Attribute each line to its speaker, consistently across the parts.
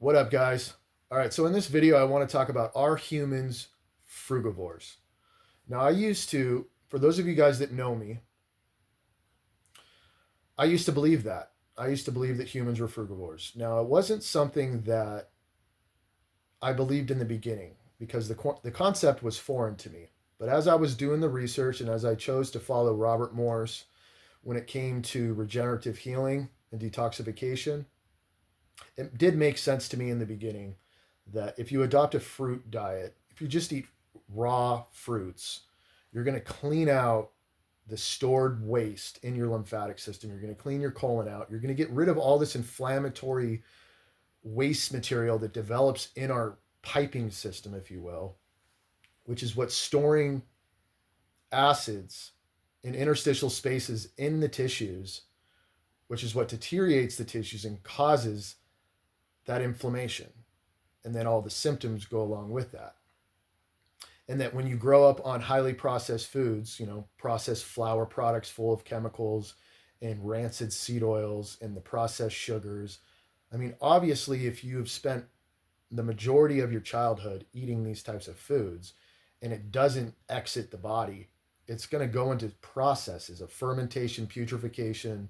Speaker 1: What up, guys? All right, so in this video, I want to talk about, are humans frugivores? Now, for those of you guys that know me, I used to believe that. I used to believe that humans were frugivores. Now, it wasn't something that I believed in the beginning because the concept was foreign to me. But as I was doing the research and as I chose to follow Robert Morse when it came to regenerative healing and detoxification, it did make sense to me in the beginning that if you adopt a fruit diet, if you just eat raw fruits, you're going to clean out the stored waste in your lymphatic system. You're going to clean your colon out. You're going to get rid of all this inflammatory waste material that develops in our piping system, if you will, which is what's storing acids in interstitial spaces in the tissues, which is what deteriorates the tissues and causes that inflammation. And then all the symptoms go along with that. And that when you grow up on highly processed foods, processed flour products full of chemicals and rancid seed oils and the processed sugars, I mean, obviously, if you have spent the majority of your childhood eating these types of foods and it doesn't exit the body, it's going to go into processes of fermentation, putrefaction,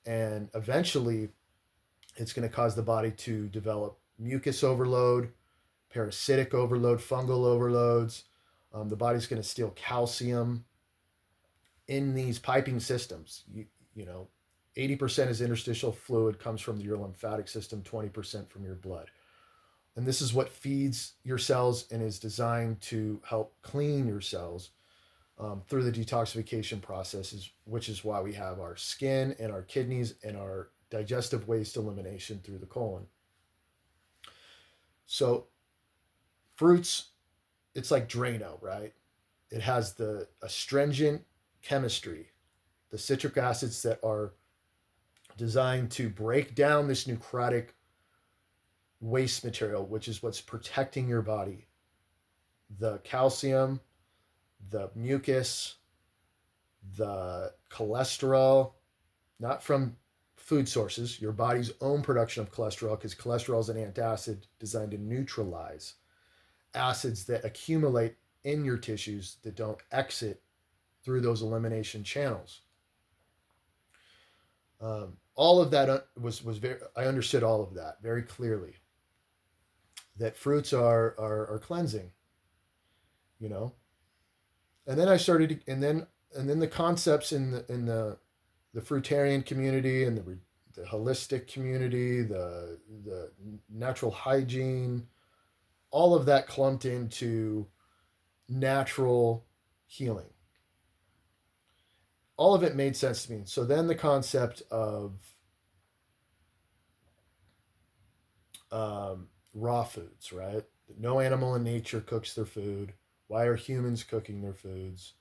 Speaker 1: and eventually it's going to cause the body to develop mucus overload, parasitic overload, fungal overloads. The body's going to steal calcium in these piping systems. You know, 80% is interstitial fluid, comes from your lymphatic system, 20% from your blood. And this is what feeds your cells and is designed to help clean your cells through the detoxification processes, which is why we have our skin and our kidneys and our digestive waste elimination through the colon. So fruits, it's like Drano, right? It has the astringent chemistry, the citric acids that are designed to break down this necrotic waste material, which is what's protecting your body. The calcium, the mucus, the cholesterol, not from food sources, your body's own production of cholesterol, because cholesterol is an antacid designed to neutralize acids that accumulate in your tissues that don't exit through those elimination channels. All of that was very. I understood all of that very clearly. That fruits are cleansing, you know. And then I started, and then the concepts in the fruitarian community and the holistic community, the natural hygiene, all of that clumped into natural healing. All of it made sense to me. So then the concept of raw foods, right? No animal in nature cooks their food. Why are humans cooking their foods?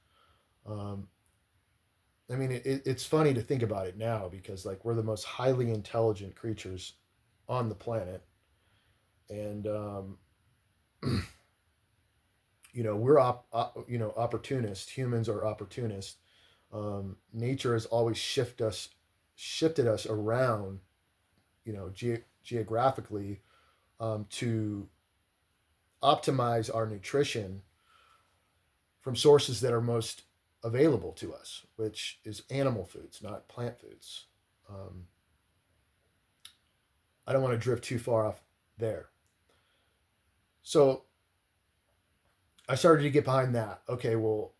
Speaker 1: I mean, it's funny to think about it now because, like, we're the most highly intelligent creatures on the planet. And, we're opportunists. Humans are opportunists. Nature has always shifted us around, geographically, to optimize our nutrition from sources that are most available to us, which is animal foods, not plant foods. I don't want to drift too far off there. So I started to get behind that. Okay, well,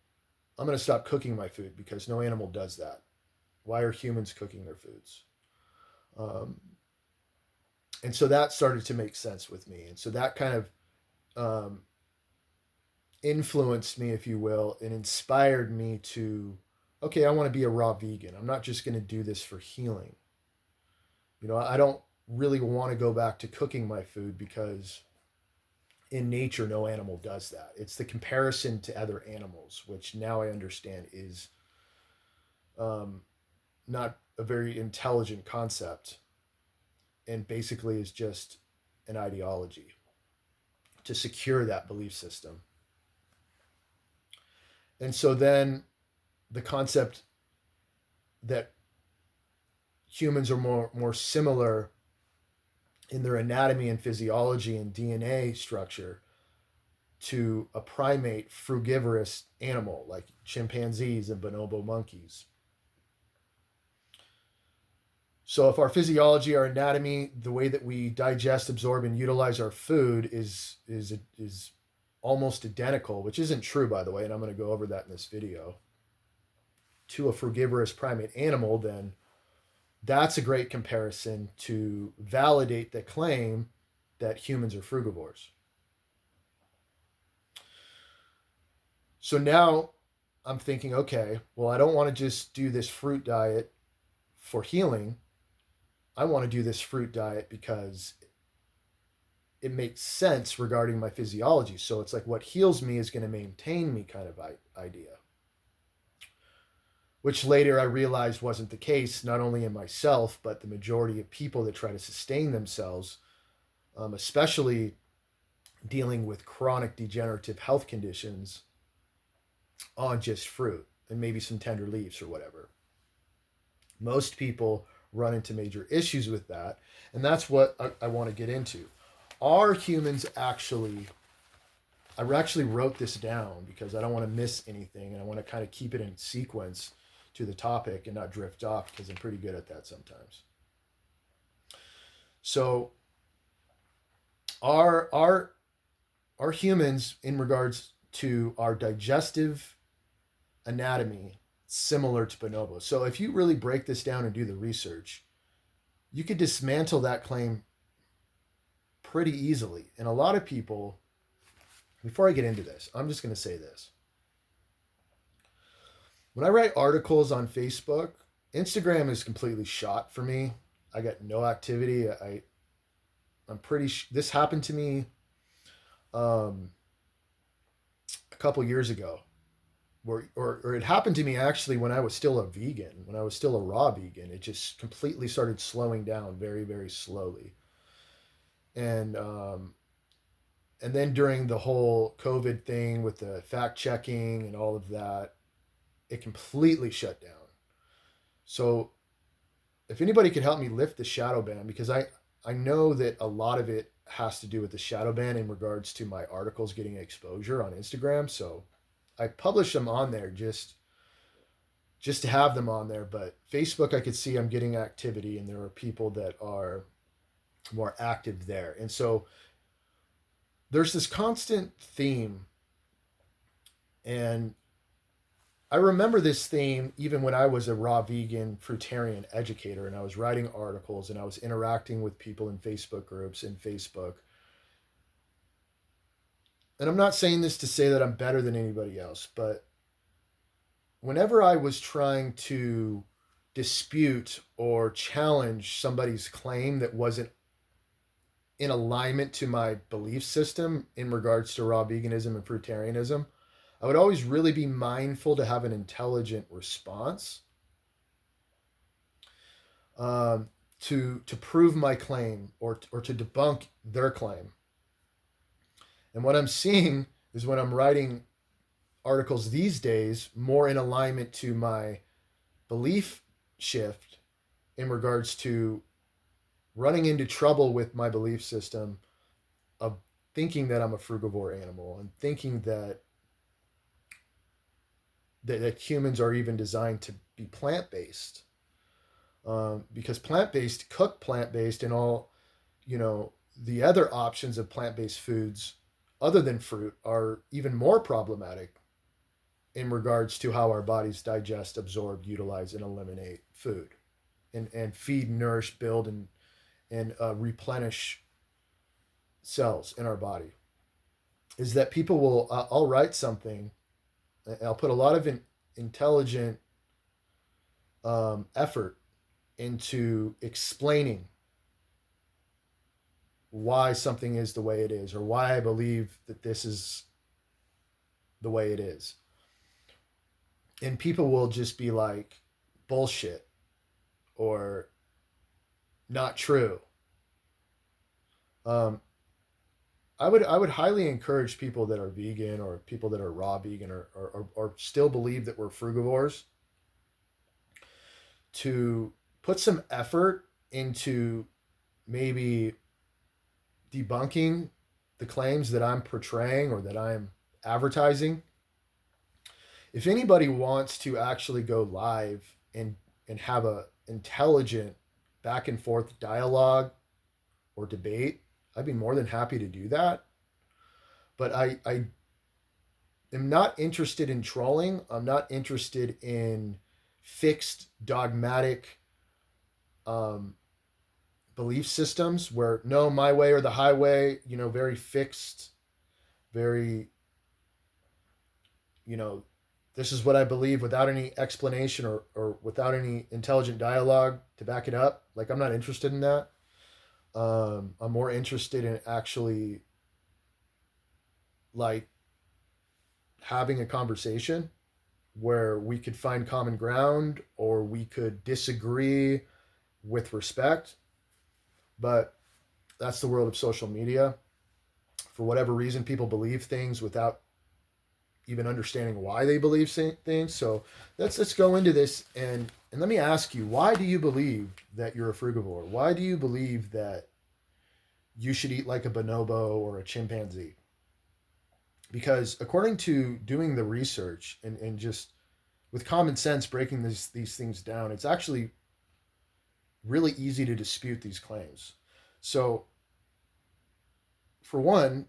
Speaker 1: I'm going to stop cooking my food because no animal does that. Why are humans cooking their foods? And so that started to make sense with me. And so that kind of influenced me, if you will, and inspired me to, okay, I want to be a raw vegan. I'm not just going to do this for healing. I don't really want to go back to cooking my food because in nature, no animal does that. It's the comparison to other animals, which now I understand is not a very intelligent concept and basically is just an ideology to secure that belief system. And so then the concept that humans are more similar in their anatomy and physiology and DNA structure to a primate frugivorous animal like chimpanzees and bonobo monkeys. So if our physiology, our anatomy, the way that we digest, absorb, and utilize our food is almost identical, which isn't true, by the way, and I'm going to go over that in this video, to a frugivorous primate animal, then that's a great comparison to validate the claim that humans are frugivores. So now I'm thinking, okay, well, I don't want to just do this fruit diet for healing. I want to do this fruit diet because it makes sense regarding my physiology. So it's like what heals me is going to maintain me kind of idea. Which later I realized wasn't the case, not only in myself, but the majority of people that try to sustain themselves, especially dealing with chronic degenerative health conditions, on just fruit and maybe some tender leaves or whatever. Most people run into major issues with that, and that's what I want to get into. Are humans actually, I actually wrote this down because I don't want to miss anything and I want to kind of keep it in sequence to the topic and not drift off because I'm pretty good at that sometimes. So are humans, in regards to our digestive anatomy, similar to bonobos? So if you really break this down and do the research, you could dismantle that claim pretty easily. And a lot of people, before I get into this, I'm just going to say this. When I write articles on Facebook, Instagram is completely shot for me. I got no activity. I'm pretty. This happened to me a couple years ago, or it happened to me actually when I was still a vegan, when I was still a raw vegan. It just completely started slowing down very, very slowly, and and then during the whole COVID thing with the fact checking and all of that, it completely shut down. So if anybody could help me lift the shadow ban, because I know that a lot of it has to do with the shadow ban in regards to my articles getting exposure on Instagram. So I publish them on there just to have them on there. But Facebook, I could see I'm getting activity, and there are people that are more active there. And so there's this constant theme, and I remember this theme even when I was a raw vegan fruitarian educator and I was writing articles and I was interacting with people in Facebook groups and Facebook. And I'm not saying this to say that I'm better than anybody else, but whenever I was trying to dispute or challenge somebody's claim that wasn't in alignment to my belief system in regards to raw veganism and fruitarianism, I would always really be mindful to have an intelligent response to prove my claim or to debunk their claim. And what I'm seeing is when I'm writing articles these days, more in alignment to my belief shift in regards to running into trouble with my belief system of thinking that I'm a frugivore animal and thinking that humans are even designed to be plant-based, because plant-based, cooked plant-based, and all, the other options of plant-based foods other than fruit are even more problematic in regards to how our bodies digest, absorb, utilize, and eliminate food, and feed, nourish, build, and replenish cells in our body. Is that people will, I'll write something, I'll put a lot of intelligent effort into explaining why something is the way it is, or why I believe that this is the way it is. And people will just be like, bullshit, or not true. Um, I would highly encourage people that are vegan or people that are raw vegan or still believe that we're frugivores to put some effort into maybe debunking the claims that I'm portraying or that I'm advertising. If anybody wants to actually go live and have a intelligent back and forth dialogue or debate, I'd be more than happy to do that. But I am not interested in trolling. I'm not interested in fixed dogmatic um, belief systems where no, my way or the highway, very fixed, very, you know, this is what I believe without any explanation or without any intelligent dialogue to back it up. Like, I'm not interested in that. I'm more interested in actually like having a conversation where we could find common ground or we could disagree with respect. But that's the world of social media. For whatever reason, people believe things without even understanding why they believe things. So let's go into this and let me ask you, why do you believe that you're a frugivore? Why do you believe that you should eat like a bonobo or a chimpanzee? Because according to doing the research and just with common sense breaking these things down, it's actually really easy to dispute these claims. So for one,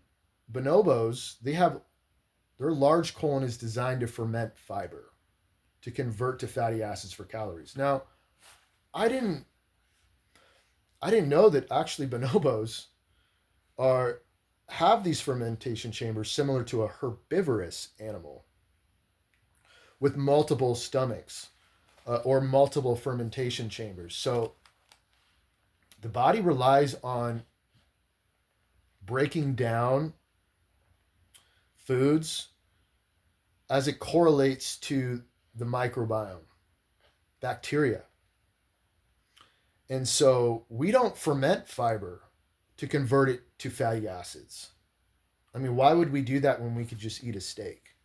Speaker 1: bonobos, their large colon is designed to ferment fiber to convert to fatty acids for calories. Now, I didn't I didn't know that actually bonobos are have these fermentation chambers similar to a herbivorous animal with multiple stomachs or multiple fermentation chambers. So the body relies on breaking down foods as it correlates to the microbiome, bacteria. And so we don't ferment fiber to convert it to fatty acids. I mean, why would we do that when we could just eat a steak?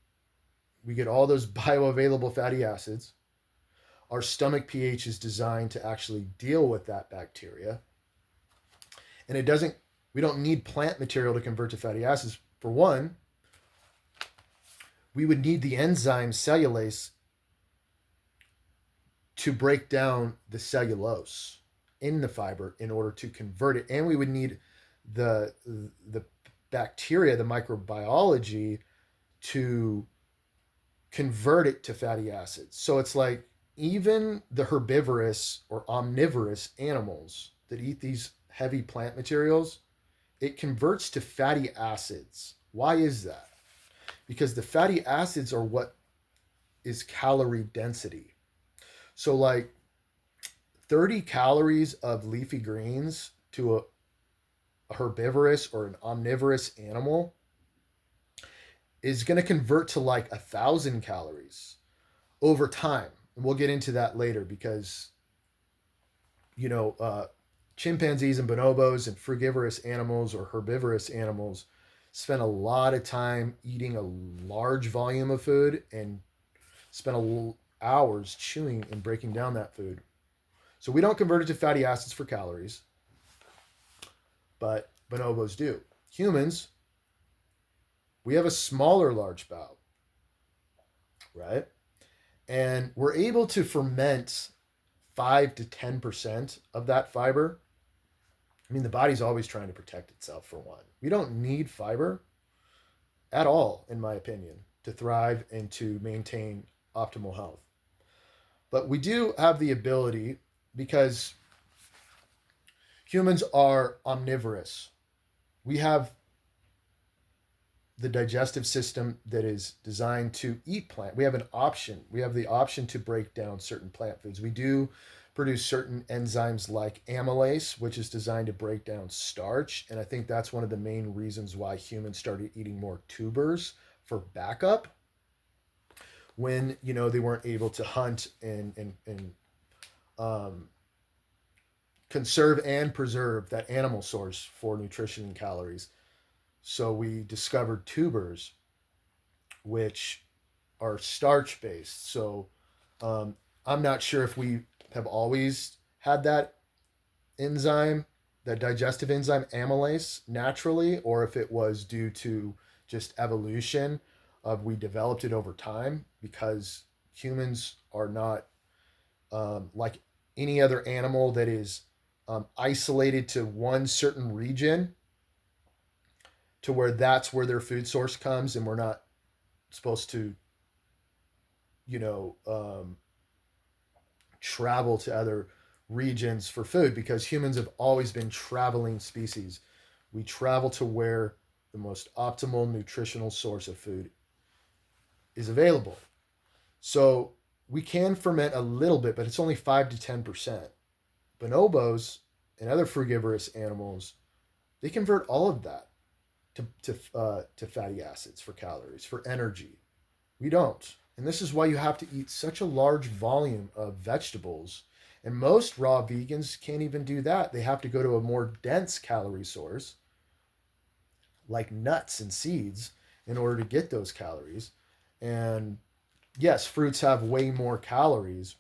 Speaker 1: We get all those bioavailable fatty acids. Our stomach pH is designed to actually deal with that bacteria. And we don't need plant material to convert to fatty acids. For one, we would need the enzyme cellulase to break down the cellulose in the fiber in order to convert it. And we would need the bacteria, the microbiology, to convert it to fatty acids. So it's like even the herbivorous or omnivorous animals that eat these heavy plant materials, it converts to fatty acids. Why is that? Because the fatty acids are what is calorie density. So like 30 calories of leafy greens to a herbivorous or an omnivorous animal is going to convert to like 1,000 calories over time. And we'll get into that later because, chimpanzees and bonobos and frugivorous animals or herbivorous animals spend a lot of time eating a large volume of food and spend hours chewing and breaking down that food. So we don't convert it to fatty acids for calories, but bonobos do. Humans, we have a smaller large bowel, right? And we're able to ferment 5 to 10% of that fiber. I mean, the body's always trying to protect itself, for one. We don't need fiber at all, in my opinion, to thrive and to maintain optimal health. But we do have the ability, because humans are omnivorous. We have the digestive system that is designed to eat plant. We have an option. We have the option to break down certain plant foods. We do produce certain enzymes like amylase, which is designed to break down starch. And I think that's one of the main reasons why humans started eating more tubers for backup when, they weren't able to hunt and conserve and preserve that animal source for nutrition and calories. So we discovered tubers, which are starch based. So I'm not sure if we have always had that enzyme that digestive enzyme amylase naturally, or if it was due to just evolution of we developed it over time, because humans are not like any other animal that is isolated to one certain region to where that's where their food source comes, and we're not supposed to, you know, travel to other regions for food, because humans have always been traveling species. We travel to where the most optimal nutritional source of food is available. So we can ferment a little bit, but it's only 5 to 10%. Bonobos and other frugivorous animals, they convert all of that to fatty acids for calories, for energy. We don't. And this is why you have to eat such a large volume of vegetables. And most raw vegans can't even do that. They have to go to a more dense calorie source, like nuts and seeds, in order to get those calories. And yes, fruits have way more calories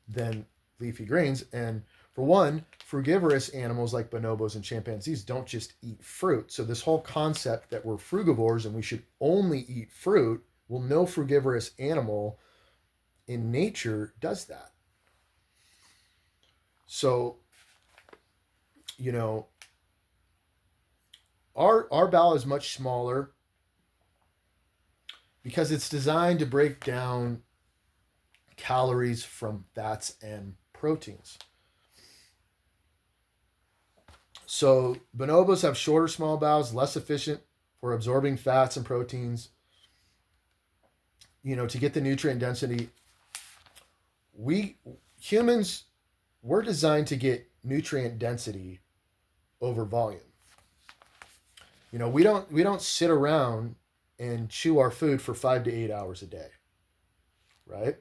Speaker 1: than leafy greens. And for one, frugivorous animals like bonobos and chimpanzees don't just eat fruit. So this whole concept that we're frugivores and we should only eat fruit, well, no frugivorous animal in nature does that. So, you know, our bowel is much smaller because it's designed to break down calories from fats and proteins. So bonobos have shorter small bowels, less efficient for absorbing fats and proteins. You know, to get the nutrient density, we humans, we're designed to get nutrient density over volume. You know, we don't sit around and chew our food for 5 to 8 hours a day, right?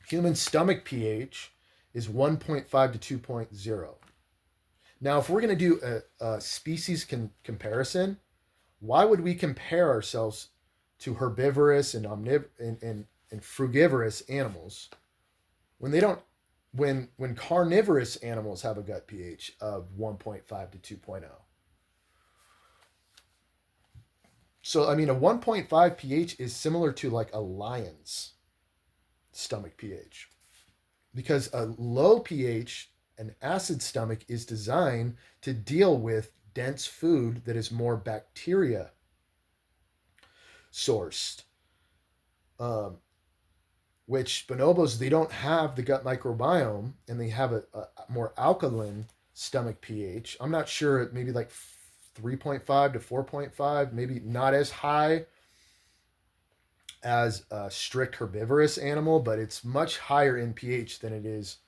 Speaker 1: Human stomach pH is 1.5 to 2.0. Now, if we're going to do a species comparison, why would we compare ourselves to herbivorous and and frugivorous animals when they don't when carnivorous animals have a gut pH of 1.5 to 2.0? So I mean, a 1.5 pH is similar to like a lion's stomach pH, because a low pH, an acid stomach, is designed to deal with dense food that is more bacteria sourced. Um, which bonobos, they don't have the gut microbiome, and they have a more alkaline stomach pH. I'm not sure, maybe like 3.5 to 4.5, maybe not as high as a strict herbivorous animal, but it's much higher in pH than it is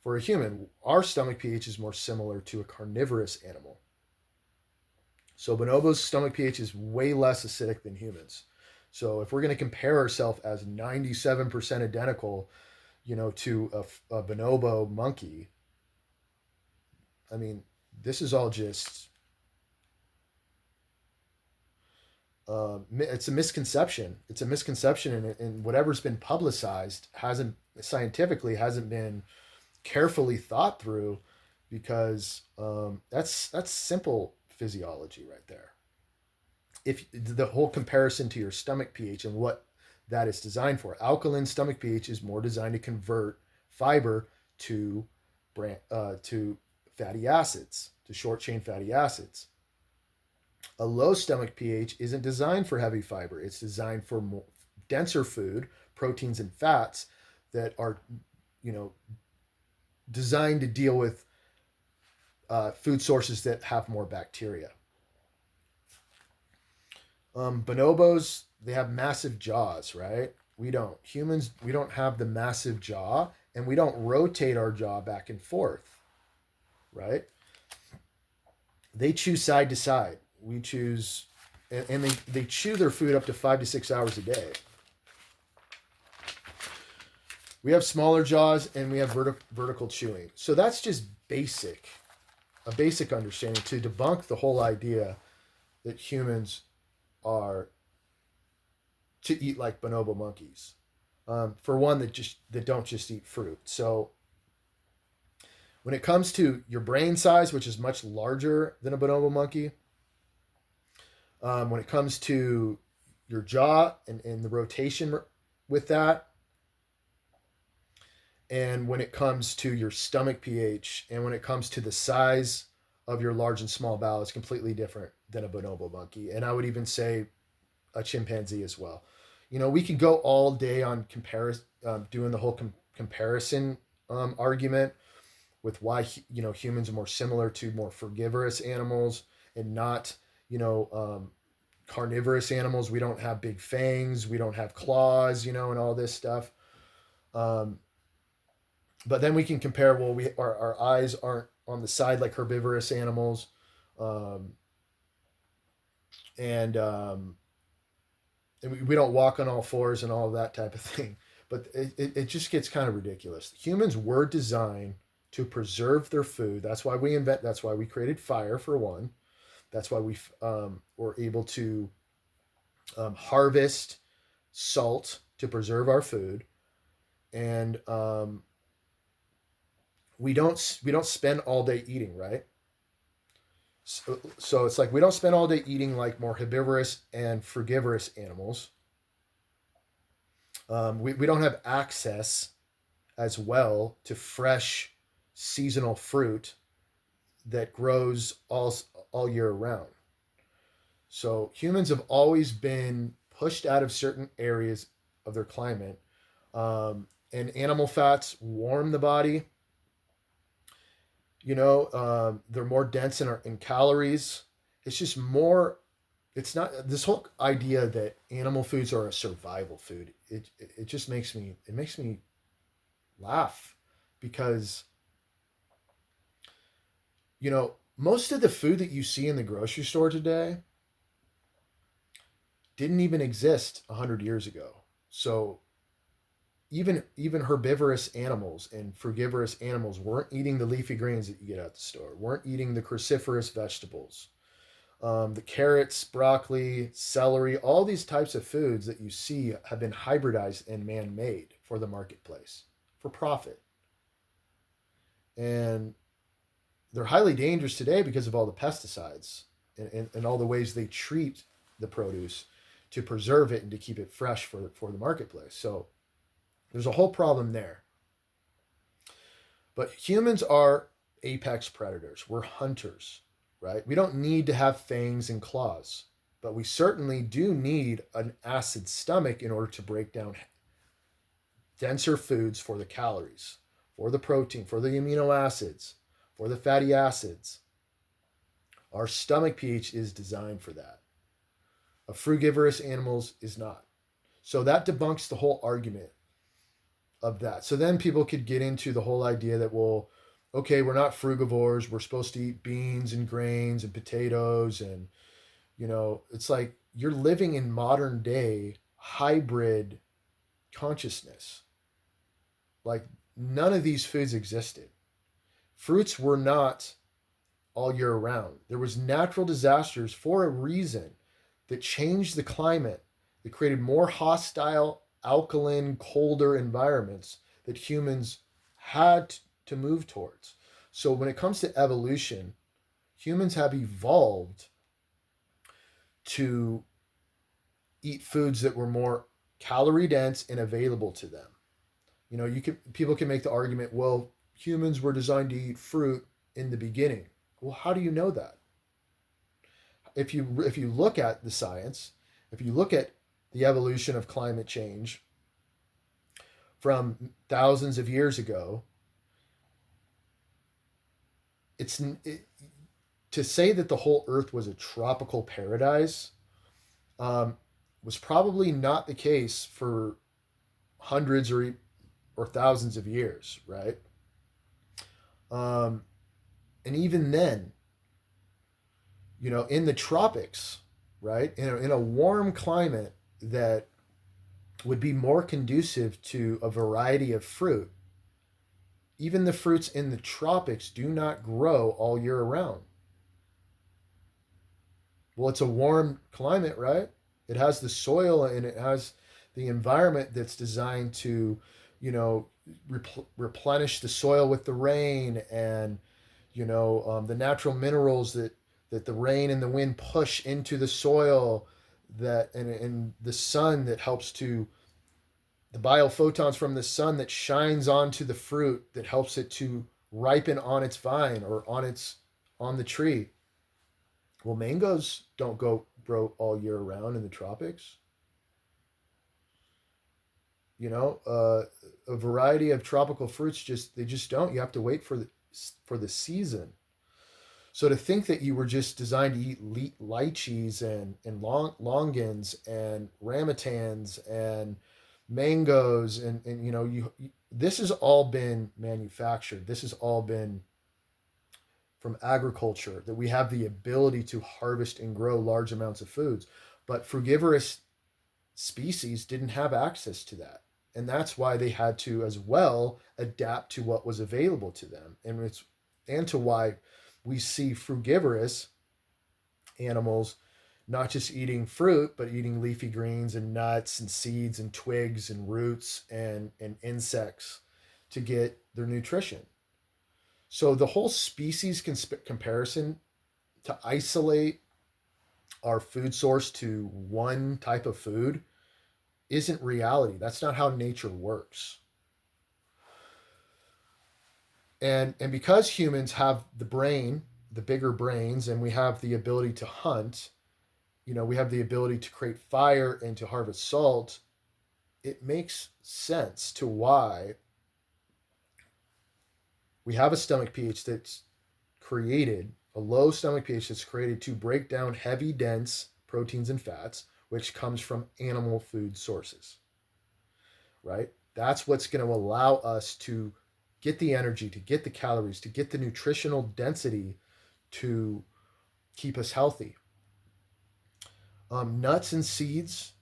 Speaker 1: for a human. Our stomach pH is more similar to a carnivorous animal. So bonobos' stomach pH is way less acidic than humans. So if we're going to compare ourselves as 97% identical, you know, to a bonobo monkey, I mean, this is all just it's a misconception. It's a misconception, and whatever's been publicized hasn't scientifically hasn't been carefully thought through, because that's simple physiology right there. If the whole comparison to your stomach pH and what that is designed for, alkaline stomach pH is more designed to convert fiber to to fatty acids, to short chain fatty acids. A low stomach pH isn't designed for heavy fiber. It's designed for more denser food, proteins and fats that are, you know, designed to deal with food sources that have more bacteria. Bonobos, they have massive jaws, right? We don't. Humans, we don't have the massive jaw, and we don't rotate our jaw back and forth, right? They chew side to side. We choose, and they chew their food up to 5 to 6 hours a day. We have smaller jaws, and we have vertical chewing. So that's just a basic understanding to debunk the whole idea that humans are to eat like bonobo monkeys. For one, that don't just eat fruit. So When it comes to your brain size, which is much larger than a bonobo monkey, when it comes to your jaw and the rotation with that, and when it comes to your stomach pH, and when it comes to the size of your large and small bowel, it's completely different than a bonobo monkey. And I would even say a chimpanzee as well. We can go all day on doing the whole comparison argument with why humans are more similar to more frugivorous animals and not carnivorous animals. We don't have big fangs, we don't have claws, and all this stuff. But then we can compare. Well, our eyes aren't on the side like herbivorous animals, um, and we don't walk on all fours and all of that type of thing. But it just gets kind of ridiculous. Humans were designed to preserve their food. That's why we created fire, for one. That's why we were able to harvest salt to preserve our food, and we don't spend all day eating, right? So it's like we don't spend all day eating like more herbivorous and frugivorous animals. We don't have access as well to fresh seasonal fruit that grows all year round. So humans have always been pushed out of certain areas of their climate, and animal fats warm the body. They're more dense in calories. It's just more. It's not this whole idea that animal foods are a survival food. It just makes me laugh because most of the food that you see in the grocery store today didn't even exist 100 years ago. So even herbivorous animals and frugivorous animals weren't eating the leafy greens that you get at the store, weren't eating the cruciferous vegetables, the carrots, broccoli, celery, all these types of foods that you see have been hybridized and man-made for the marketplace, for profit. And they're highly dangerous today because of all the pesticides and all the ways they treat the produce to preserve it and to keep it fresh for the marketplace. So there's a whole problem there. But humans are apex predators. We're hunters, right? We don't need to have fangs and claws, but we certainly do need an acid stomach in order to break down denser foods for the calories, for the protein, for the amino acids, for the fatty acids. Our stomach pH is designed for that. A frugivorous animals is not. So that debunks the whole argument of that. So then people could get into the whole idea that, well, okay, we're not frugivores. We're supposed to eat beans and grains and potatoes. And, it's like you're living in modern day hybrid consciousness. Like none of these foods existed. Fruits were not all year round. There was natural disasters for a reason that changed the climate, that created more hostile, alkaline, colder environments that humans had to move towards. So when it comes to evolution, humans have evolved to eat foods that were more calorie dense and available to them. People can make the argument, well, humans were designed to eat fruit in the beginning. Well, how do you know that? If you look at the science, if you look at the evolution of climate change from thousands of years ago, to say that the whole Earth was a tropical paradise was probably not the case for hundreds or thousands of years, right? And even then, in the tropics, right, in a warm climate that would be more conducive to a variety of fruit, even the fruits in the tropics do not grow all year round. Well, it's a warm climate, right? It has the soil and it has the environment that's designed to, replenish the soil with the rain, and the natural minerals that the rain and the wind push into the soil, and the sun that helps to the biophotons from the sun that shines onto the fruit that helps it to ripen on its vine or on the tree. Well, mangoes don't go grow all year round in the tropics. A variety of tropical fruits just don't. You have to wait for the season. So to think that you were just designed to eat lychees and longans and ramutans and mangoes, and this has all been manufactured. This has all been from agriculture, that we have the ability to harvest and grow large amounts of foods. But frugivorous species didn't have access to that. And that's why they had to as well adapt to what was available to them. And to why we see frugivorous animals not just eating fruit, but eating leafy greens and nuts and seeds and twigs and roots and insects to get their nutrition. So the whole species comparison, to isolate our food source to one type of food, isn't reality. That's not how nature works. And because humans have the brain, the bigger brains, and we have the ability to hunt, we have the ability to create fire and to harvest salt, it makes sense to why we have a stomach pH that's created, a low stomach pH that's created to break down heavy, dense proteins and fats, which comes from animal food sources, right? That's what's going to allow us to get the energy, to get the calories, to get the nutritional density to keep us healthy. Nuts and seeds,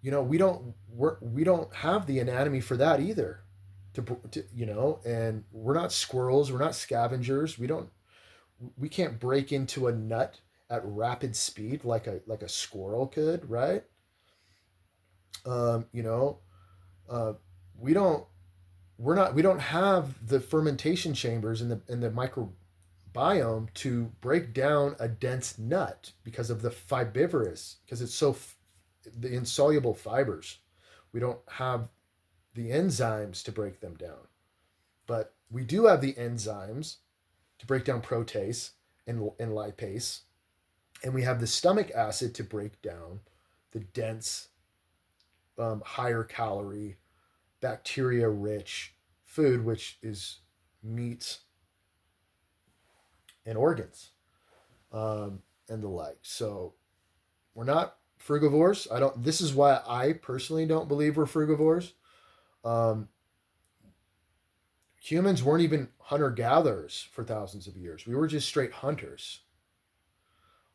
Speaker 1: we don't have the anatomy for that either. And we're not squirrels, we're not scavengers. We can't break into a nut at rapid speed like a squirrel could, right? Um, you know, uh, we don't we don't have the fermentation chambers in the microbiome to break down a dense nut because of the fibrivorous, because it's the insoluble fibers. We don't have the enzymes to break them down, but we do have the enzymes to break down protease and lipase, and we have the stomach acid to break down the dense, higher calorie, bacteria rich food, which is meat and organs, and the like. So we're not frugivores. I don't. This is why I personally don't believe we're frugivores. Um, Humans weren't even hunter gatherers for thousands of years. We were just straight hunters.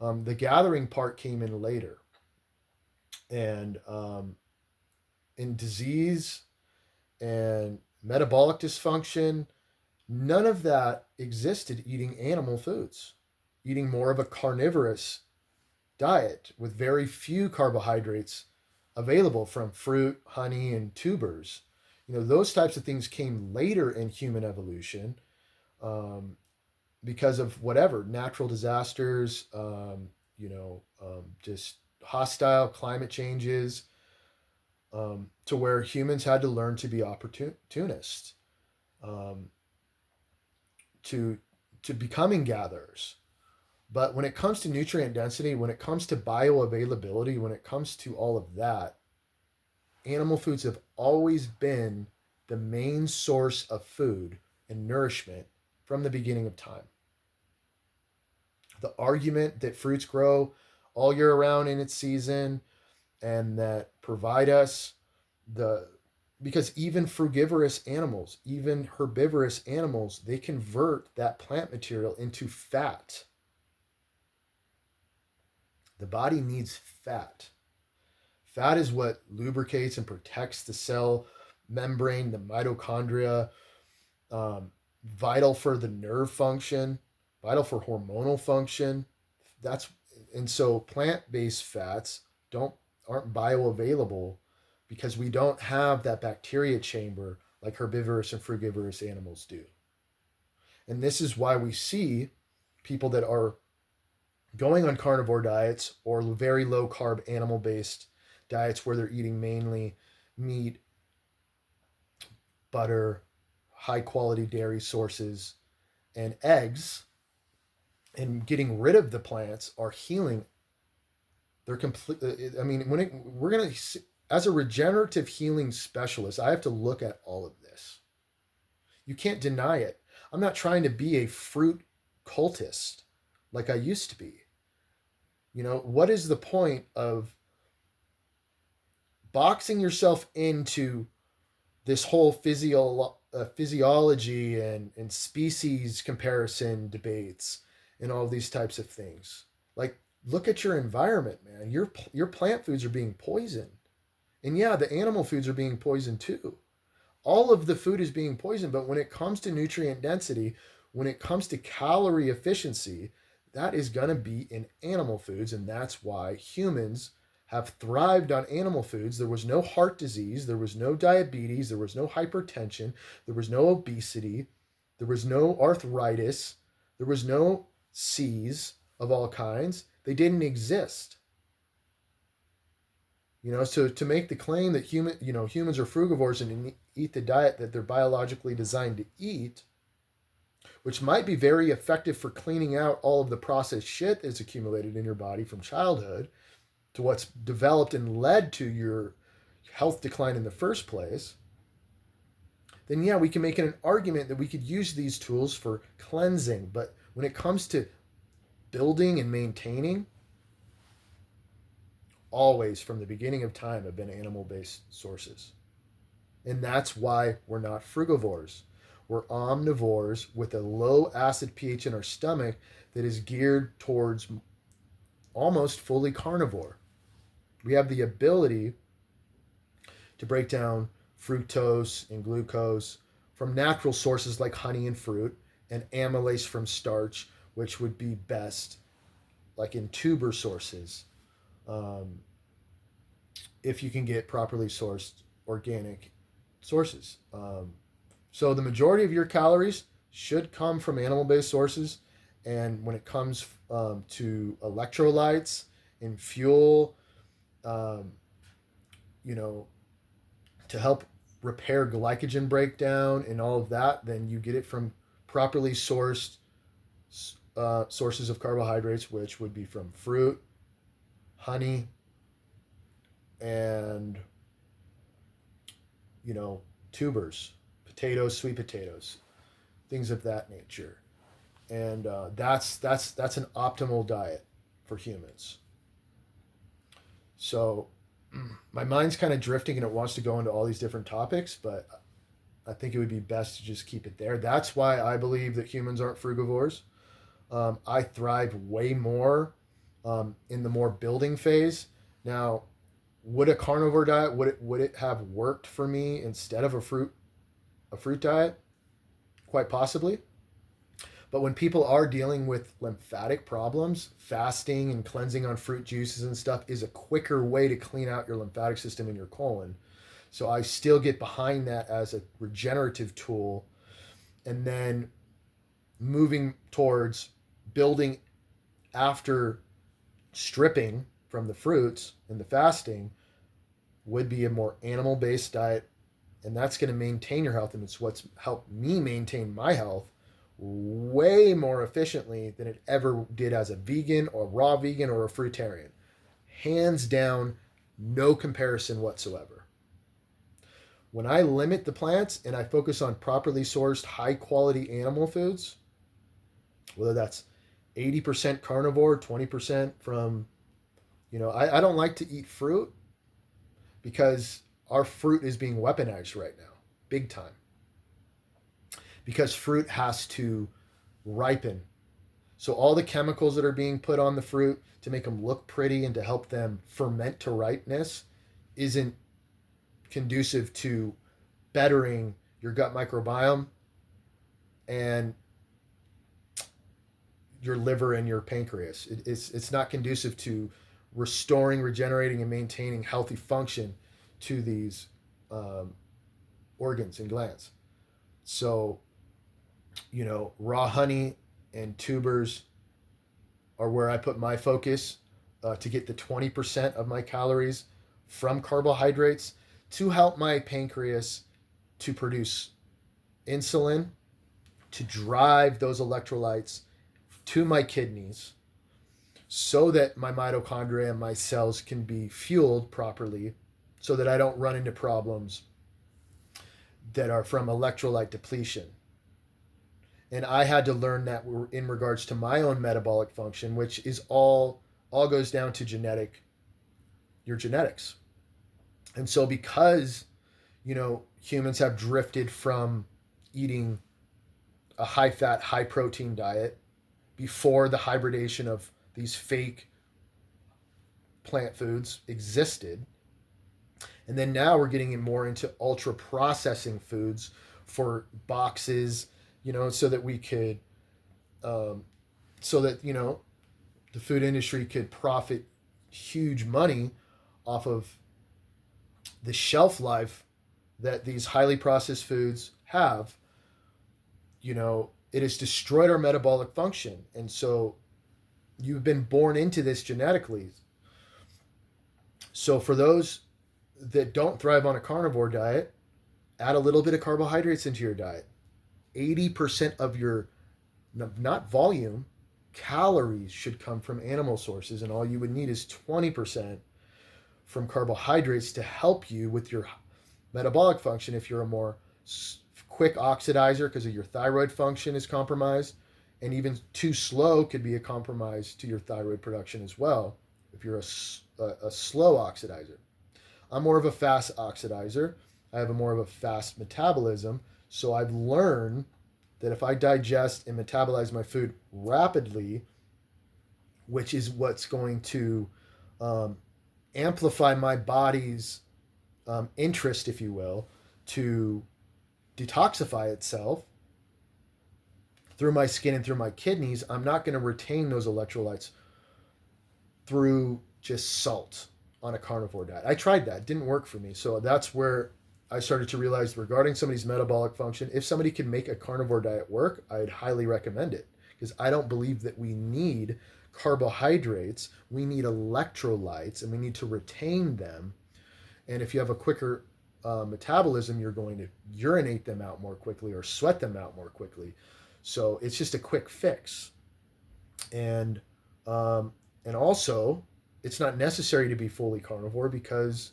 Speaker 1: The gathering part came in later, and in disease and metabolic dysfunction, none of that existed eating animal foods, eating more of a carnivorous diet with very few carbohydrates available from fruit, honey, and tubers. Those types of things came later in human evolution, um, because of whatever natural disasters, just hostile climate changes, to where humans had to learn to be opportunists, um, to becoming gatherers. But when it comes to nutrient density, when it comes to bioavailability, when it comes to all of that, animal foods have always been the main source of food and nourishment from the beginning of time. The argument that fruits grow all year round in its season and that provide us the because even frugivorous animals, even herbivorous animals, they convert that plant material into fat. The body needs fat. Fat is what lubricates and protects the cell membrane, the mitochondria, vital for the nerve function, vital for hormonal function. That's and so plant-based fats don't aren't bioavailable because we don't have that bacteria chamber like herbivorous and frugivorous animals do. And this is why we see people that are going on carnivore diets or very low carb animal based diets where they're eating mainly meat, butter, high quality dairy sources, and eggs, and getting rid of the plants are healing. They're complete. I mean, we're gonna, as a regenerative healing specialist, I have to look at all of this. You can't deny it. I'm not trying to be a fruit cultist like I used to be. What is the point of boxing yourself into this whole physiology and species comparison debates and all these types of things? Like, look at your environment, man. Your plant foods are being poisoned, and yeah, the animal foods are being poisoned too. All of the food is being poisoned, but when it comes to nutrient density, when it comes to calorie efficiency, that is going to be in animal foods, and that's why humans have thrived on animal foods. There was no heart disease, there was no diabetes, there was no hypertension, there was no obesity, there was no arthritis, there was no C's of all kinds. They didn't exist. So to make the claim that humans are frugivores and eat the diet that they're biologically designed to eat, which might be very effective for cleaning out all of the processed shit that's accumulated in your body from childhood to what's developed and led to your health decline in the first place, then yeah, we can make an argument that we could use these tools for cleansing. But when it comes to building and maintaining, always from the beginning of time have been animal-based sources. And that's why we're not frugivores. We're omnivores with a low acid pH in our stomach that is geared towards almost fully carnivore. We have the ability to break down fructose and glucose from natural sources like honey and fruit, and amylase from starch, which would be best like in tuber sources, if you can get properly sourced organic sources. So the majority of your calories should come from animal-based sources, and when it comes to electrolytes and fuel, um, you know, to help repair glycogen breakdown and all of that, then you get it from properly sourced sources of carbohydrates, which would be from fruit, honey, and tubers, potatoes, sweet potatoes, things of that nature. And that's an optimal diet for humans. So my mind's kind of drifting and it wants to go into all these different topics, but I think it would be best to just keep it there. That's why I believe that humans aren't frugivores. I thrive way more in the more building phase. Now, would a carnivore diet would it have worked for me instead of a fruit diet? Quite possibly. But when people are dealing with lymphatic problems, fasting and cleansing on fruit juices and stuff is a quicker way to clean out your lymphatic system in your colon. So I still get behind that as a regenerative tool. And then moving towards building after stripping from the fruits and the fasting would be a more animal-based diet, and that's going to maintain your health, and it's what's helped me maintain my health way more efficiently than it ever did as a vegan or raw vegan or a fruitarian. Hands down, no comparison whatsoever. When I limit the plants and I focus on properly sourced, high quality animal foods, whether that's 80% carnivore, 20% from, I don't like to eat fruit because our fruit is being weaponized right now, big time. Because fruit has to ripen. So all the chemicals that are being put on the fruit to make them look pretty and to help them ferment to ripeness isn't conducive to bettering your gut microbiome and your liver and your pancreas. It's not conducive to restoring, regenerating, and maintaining healthy function to these organs and glands. So, raw honey and tubers are where I put my focus to get the 20% of my calories from carbohydrates to help my pancreas to produce insulin, to drive those electrolytes to my kidneys so that my mitochondria and my cells can be fueled properly so that I don't run into problems that are from electrolyte depletion. And I had to learn that in regards to my own metabolic function, which is all goes down to your genetics. And so because, humans have drifted from eating a high fat, high protein diet before the hybridation of these fake plant foods existed. And then now we're getting more into ultra processing foods for boxes, so that we could, so that, the food industry could profit huge money off of the shelf life that these highly processed foods have. It has destroyed our metabolic function. And so you've been born into this genetically. So for those that don't thrive on a carnivore diet, add a little bit of carbohydrates into your diet. 80% of your, not volume, calories should come from animal sources, and all you would need is 20% from carbohydrates to help you with your metabolic function if you're a more quick oxidizer because of your thyroid function is compromised, and even too slow could be a compromise to your thyroid production as well if you're a slow oxidizer. I'm more of a fast oxidizer. I have more of a fast metabolism. So I've learned that if I digest and metabolize my food rapidly, which is what's going to amplify my body's interest, if you will, to detoxify itself through my skin and through my kidneys, I'm not going to retain those electrolytes through just salt on a carnivore diet. I tried that. It didn't work for me. So that's where I started to realize regarding somebody's metabolic function, if somebody can make a carnivore diet work, I'd highly recommend it, because I don't believe that we need carbohydrates. We need electrolytes, and we need to retain them. And if you have a quicker metabolism, you're going to urinate them out more quickly or sweat them out more quickly. So it's just a quick fix. And also, it's not necessary to be fully carnivore because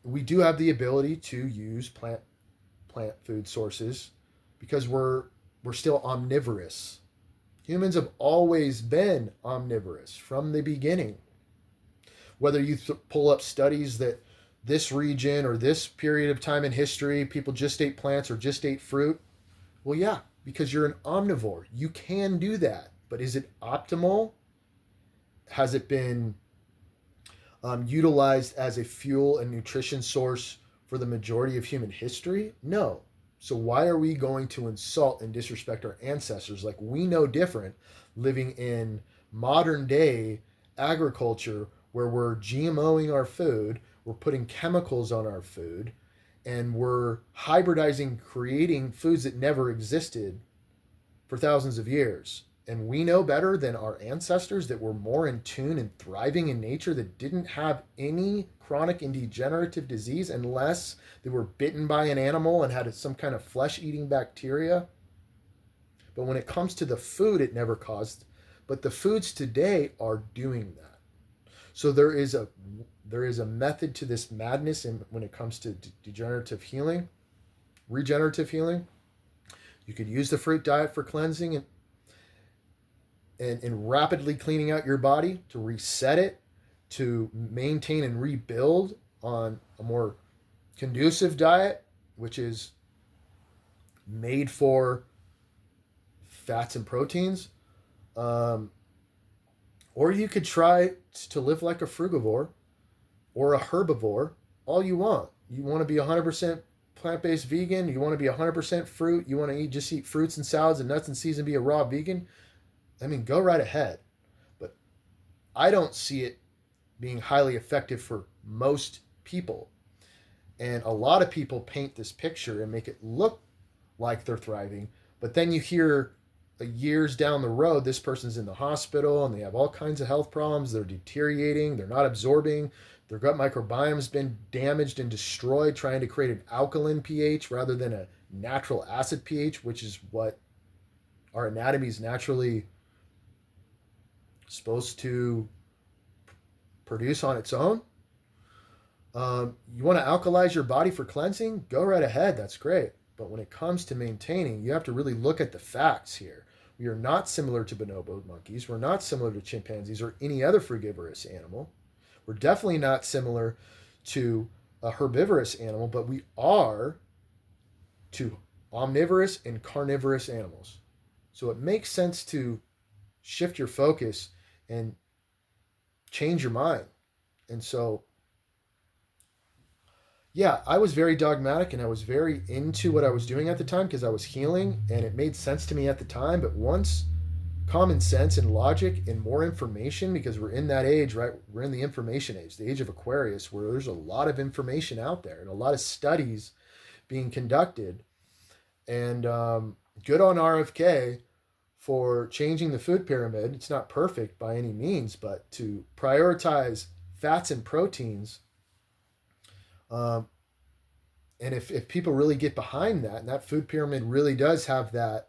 Speaker 1: we do have the ability to use plant food sources because we're still omnivorous. Humans have always been omnivorous from the beginning. Whether you pull up studies that this region or this period of time in history, people just ate plants or just ate fruit. Well, yeah, because you're an omnivore. You can do that. But is it optimal? Has it been utilized as a fuel and nutrition source for the majority of human history? No. So why are we going to insult and disrespect our ancestors like we know different, living in modern day agriculture where we're GMOing our food, we're putting chemicals on our food, and we're hybridizing, creating foods that never existed for thousands of years? And we know better than our ancestors that were more in tune and thriving in nature, that didn't have any chronic and degenerative disease unless they were bitten by an animal and had some kind of flesh-eating bacteria. But when it comes to the food, it never caused. But the foods today are doing that. So there is a method to this madness, and when it comes to regenerative healing. You could use the fruit diet for cleansing and rapidly cleaning out your body to reset it, to maintain and rebuild on a more conducive diet, which is made for fats and proteins. Or you could try to live like a frugivore or a herbivore all you want. You want to be 100% plant-based vegan, you want to be 100% fruit, you want to just eat fruits and salads and nuts and seeds and be a raw vegan, I mean, go right ahead. But I don't see it being highly effective for most people. And a lot of people paint this picture and make it look like they're thriving, but then you hear years down the road, this person's in the hospital and they have all kinds of health problems. They're deteriorating. They're not absorbing. Their gut microbiome's been damaged and destroyed trying to create an alkaline pH rather than a natural acid pH, which is what our anatomy is naturally supposed to produce on its own. You want to alkalize your body for cleansing? Go right ahead. That's great. But when it comes to maintaining, you have to really look at the facts here. We are not similar to bonobo monkeys. We're not similar to chimpanzees or any other frugivorous animal. We're definitely not similar to a herbivorous animal, but we are to omnivorous and carnivorous animals. So it makes sense to shift your focus and change your mind. And so, yeah, I was very dogmatic and I was very into what I was doing at the time because I was healing and it made sense to me at the time. But once common sense and logic and more information, because we're in that age, right? We're in the information age, the age of Aquarius, where there's a lot of information out there and a lot of studies being conducted. And good on RFK for changing the food pyramid. It's not perfect by any means, but to prioritize fats and proteins. Um, and if people really get behind that, and that food pyramid really does have that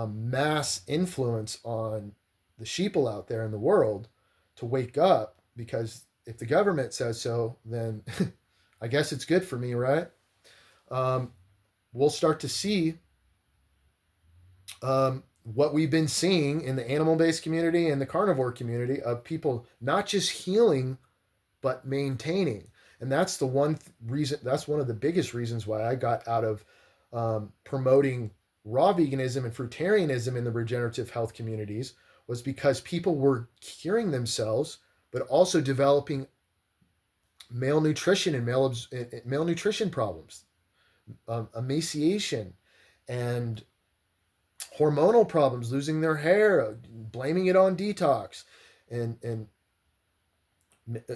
Speaker 1: mass influence on the sheeple out there in the world to wake up, because if the government says so, then I guess it's good for me, right? Um, we'll start to see what we've been seeing in the animal-based community and the carnivore community of people not just healing but maintaining. And that's the one reason, that's one of the biggest reasons why I got out of promoting raw veganism and fruitarianism in the regenerative health communities, was because people were curing themselves but also developing malnutrition and malnutrition problems, emaciation, and hormonal problems, losing their hair, blaming it on detox, and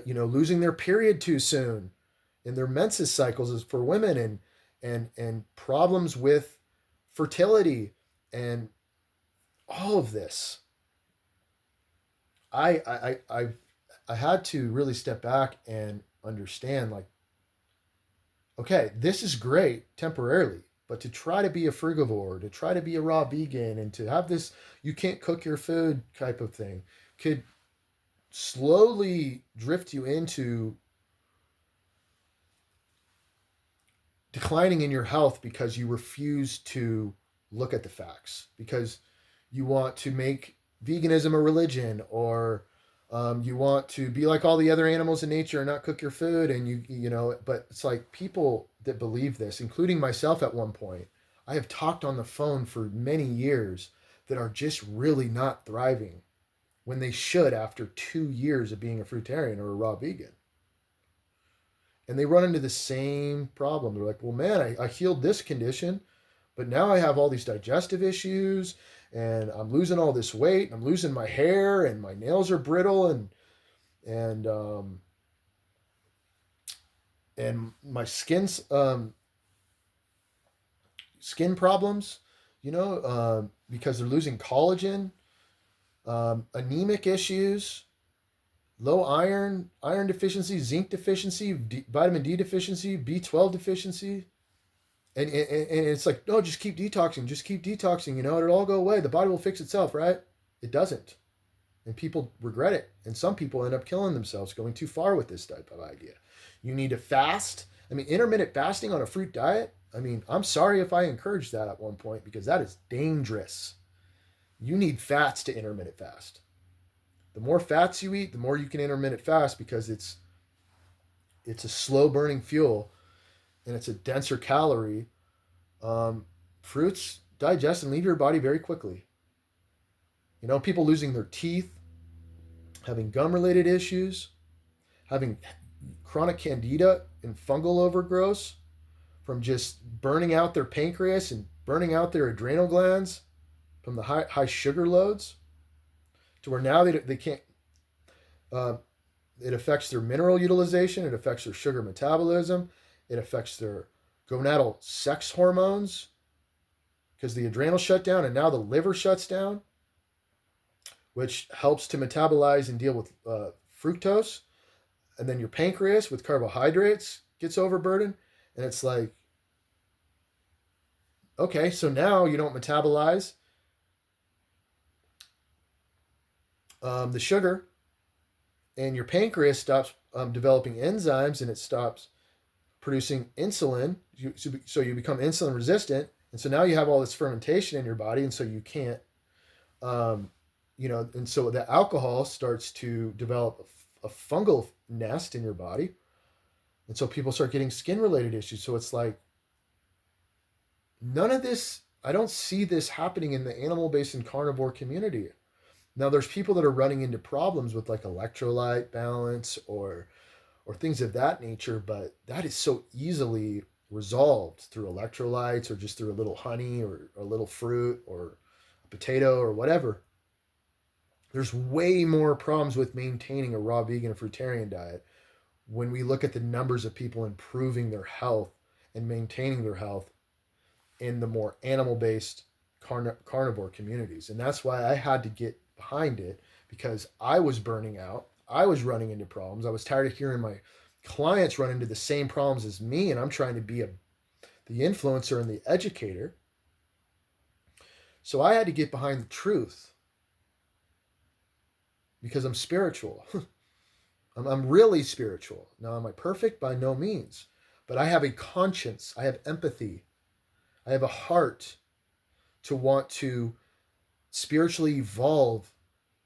Speaker 1: losing their period too soon, and their menses cycles is for women, and problems with fertility, and all of this. I had to really step back and understand, like, okay, this is great temporarily, but to try to be a frugivore, to try to be a raw vegan, and to have this you can't cook your food type of thing could slowly drift you into declining in your health because you refuse to look at the facts, because you want to make veganism a religion, or you want to be like all the other animals in nature and not cook your food, and but it's like people that believe this, including myself at one point, I have talked on the phone for many years, that are just really not thriving when they should after 2 years of being a fruitarian or a raw vegan. And they run into the same problem. They're like, well, man, I healed this condition, but now I have all these digestive issues, and I'm losing all this weight, and I'm losing my hair, and my nails are brittle, and my skin problems, because they're losing collagen, anemic issues, low iron deficiency, zinc deficiency, vitamin D deficiency, B12 deficiency. And it's like, no, just keep detoxing. Just keep detoxing. It'll all go away. The body will fix itself, right? It doesn't. And people regret it. And some people end up killing themselves going too far with this type of idea. You need to fast. I mean, intermittent fasting on a fruit diet. I mean, I'm sorry if I encouraged that at one point, because that is dangerous. You need fats to intermittent fast. The more fats you eat, the more you can intermittent fast, because it's a slow burning fuel, and it's a denser calorie. Fruits digest and leave your body very quickly. People losing their teeth, having gum related issues, having chronic candida and fungal overgrowth from just burning out their pancreas and burning out their adrenal glands from the high sugar loads, to where now they can't. It affects their mineral utilization. It affects their sugar metabolism, It affects their gonadal sex hormones because the adrenal shut down and now the liver shuts down, which helps to metabolize and deal with fructose. And then your pancreas with carbohydrates gets overburdened. And it's like, okay, so now you don't metabolize the sugar, and your pancreas stops developing enzymes and it stops producing insulin. So you become insulin resistant. And so now you have all this fermentation in your body. And so you can't, um, and so the alcohol starts to develop a fungal nest in your body. And so people start getting skin related issues. So it's like, none of this, I don't see this happening in the animal based and carnivore community. Now there's people that are running into problems with like electrolyte balance or things of that nature, but that is so easily resolved through electrolytes or just through a little honey or a little fruit or a potato or whatever. There's way more problems with maintaining a raw vegan or fruitarian diet when we look at the numbers of people improving their health and maintaining their health in the more animal based carnivore communities. And that's why I had to get behind it, because I was burning out. I was running into problems. I was tired of hearing my clients run into the same problems as me, and I'm trying to be the influencer and the educator. So I had to get behind the truth because I'm spiritual. I'm really spiritual. Now, am I perfect? By no means. But I have a conscience. I have empathy. I have a heart to want to spiritually evolve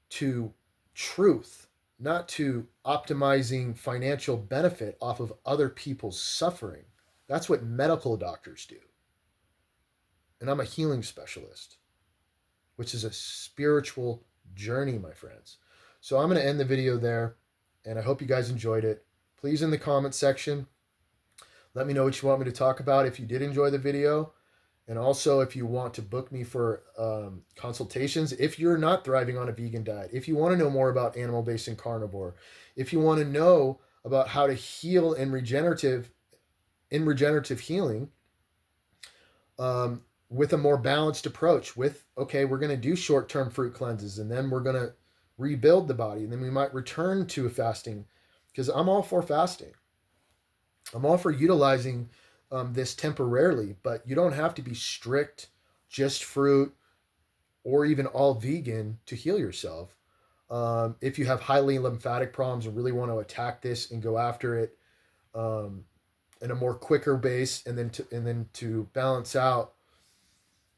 Speaker 1: to truth, not to optimizing financial benefit off of other people's suffering. That's what medical doctors do. And I'm a healing specialist, which is a spiritual journey, my friends. So I'm going to end the video there, and I hope you guys enjoyed it. Please, in the comment section, let me know what you want me to talk about if you did enjoy the video. And also, if you want to book me for consultations, if you're not thriving on a vegan diet, if you want to know more about animal-based and carnivore, if you want to know about how to heal in regenerative healing with a more balanced approach, okay, we're going to do short-term fruit cleanses, and then we're going to rebuild the body, and then we might return to a fasting, because I'm all for fasting. I'm all for utilizing this temporarily, but you don't have to be strict, just fruit, or even all vegan to heal yourself. If you have highly lymphatic problems and really want to attack this and go after it in a more quicker base, and then to balance out.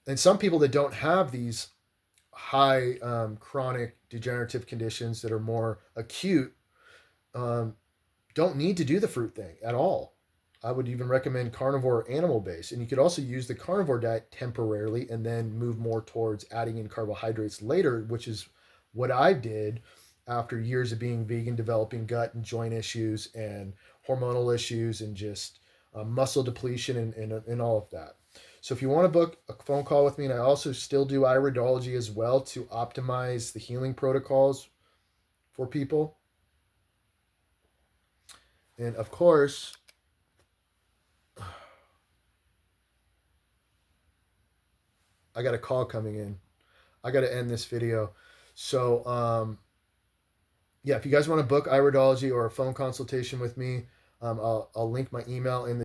Speaker 1: And some people that don't have these high chronic degenerative conditions that are more acute don't need to do the fruit thing at all. I would even recommend carnivore or animal based. And you could also use the carnivore diet temporarily and then move more towards adding in carbohydrates later, which is what I did after years of being vegan, developing gut and joint issues and hormonal issues and just muscle depletion and all of that. So if you want to book a phone call with me, and I also still do iridology as well to optimize the healing protocols for people. And of course, I got a call coming in. I got to end this video. So, yeah, if you guys want to book iridology or a phone consultation with me, I'll link my email in the